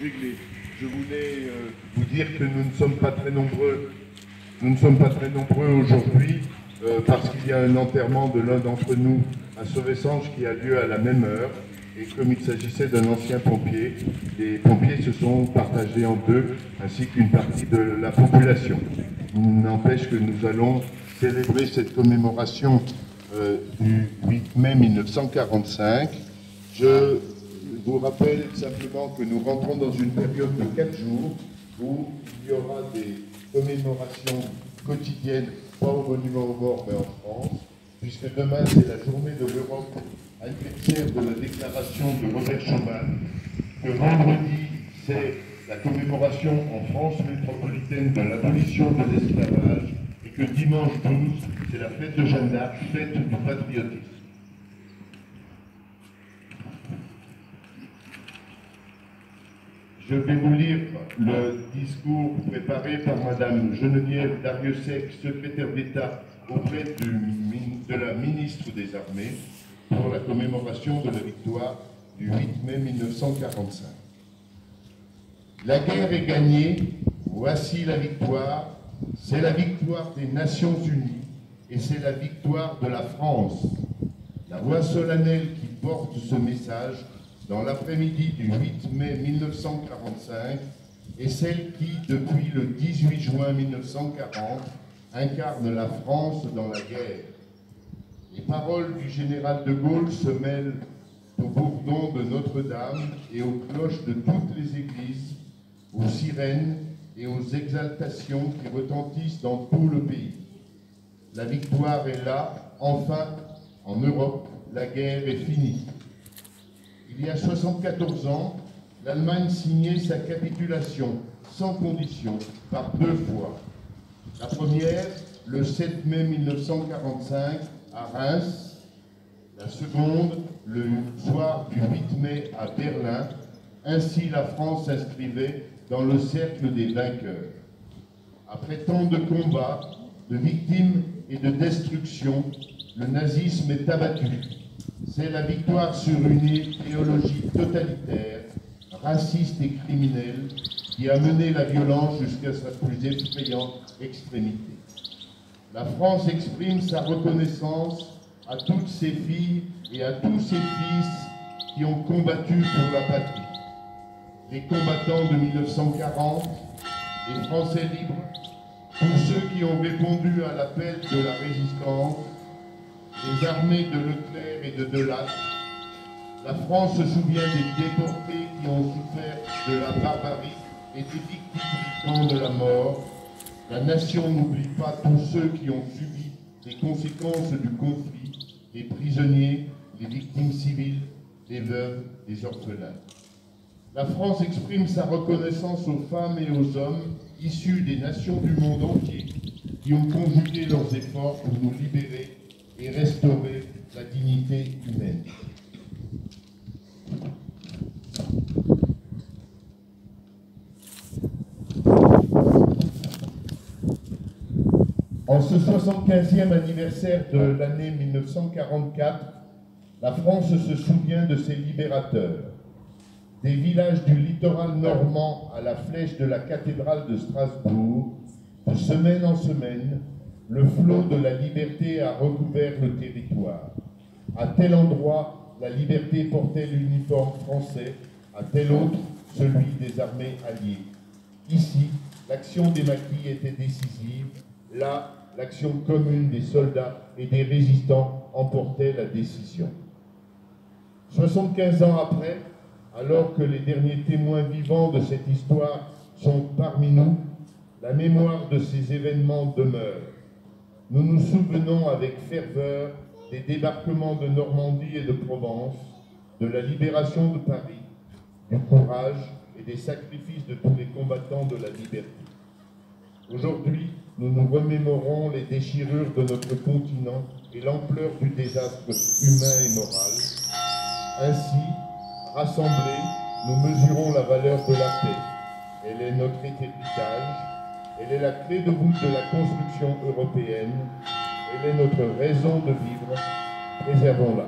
réglé. Je voulais vous dire que nous ne sommes pas très nombreux. Nous ne sommes pas très nombreux aujourd'hui parce qu'il y a un enterrement de l'un d'entre nous à Sauvesange qui a lieu à la même heure. Et comme il s'agissait d'un ancien pompier, les pompiers se sont partagés en deux, ainsi qu'une partie de la population. Il n'empêche que nous allons célébrer cette commémoration du 8 mai 1945. Je vous rappelle simplement que nous rentrons dans une période de 4 jours où il y aura des commémorations quotidiennes, pas au Monument aux Morts, mais en France, puisque demain c'est la journée de l'Europe, anniversaire de la déclaration de Robert Schuman, que vendredi c'est la commémoration en France métropolitaine de l'abolition de l'esclavage, et que dimanche 12 c'est la fête de Jeanne d'Arc, fête du patriotisme. Je vais vous lire le discours préparé par Madame Geneviève Darrieussecq, secrétaire d'État auprès de la ministre des Armées, pour la commémoration de la victoire du 8 mai 1945. La guerre est gagnée, voici la victoire, c'est la victoire des Nations Unies et c'est la victoire de la France. La voix solennelle qui porte ce message dans l'après-midi du 8 mai 1945 est celle qui, depuis le 18 juin 1940, incarne la France dans la guerre. Les paroles du général de Gaulle se mêlent au bourdon de Notre-Dame et aux cloches de toutes les églises, aux sirènes et aux exaltations qui retentissent dans tout le pays. La victoire est là, enfin, en Europe, la guerre est finie. Il y a 74 ans, l'Allemagne signait sa capitulation sans condition par 2 fois. La première, le 7 mai 1945 à Reims. La seconde, le soir du 8 mai à Berlin. Ainsi, la France s'inscrivait dans le cercle des vainqueurs. Après tant de combats, de victimes et de destruction, le nazisme est abattu. C'est la victoire sur une idéologie totalitaire, raciste et criminelle qui a mené la violence jusqu'à sa plus effrayante extrémité. La France exprime sa reconnaissance à toutes ses filles et à tous ses fils qui ont combattu pour la patrie. Les combattants de 1940, les Français libres, tous ceux qui ont répondu à l'appel de la résistance, les armées de Leclerc et de Delatte. La France se souvient des déportés qui ont souffert de la barbarie et des victimes du camp de la mort. La nation n'oublie pas tous ceux qui ont subi les conséquences du conflit, les prisonniers, les victimes civiles, les veuves, les orphelins. La France exprime sa reconnaissance aux femmes et aux hommes issus des nations du monde entier qui ont conjugué leurs efforts pour nous libérer et restaurer la dignité humaine. En ce 75e anniversaire de l'année 1944, la France se souvient de ses libérateurs. Des villages du littoral normand à la flèche de la cathédrale de Strasbourg, de semaine en semaine, le flot de la liberté a recouvert le territoire. À tel endroit, la liberté portait l'uniforme français, à tel autre, celui des armées alliées. Ici, l'action des maquis était décisive. Là, l'action commune des soldats et des résistants emportait la décision. 75 ans après, alors que les derniers témoins vivants de cette histoire sont parmi nous, la mémoire de ces événements demeure. Nous nous souvenons avec ferveur des débarquements de Normandie et de Provence, de la libération de Paris, du courage et des sacrifices de tous les combattants de la liberté. Aujourd'hui, nous nous remémorons les déchirures de notre continent et l'ampleur du désastre humain et moral. Ainsi, rassemblés, nous mesurons la valeur de la paix. Elle est notre héritage, elle est la clé de voûte de la construction européenne, elle est notre raison de vivre. Préservons-la.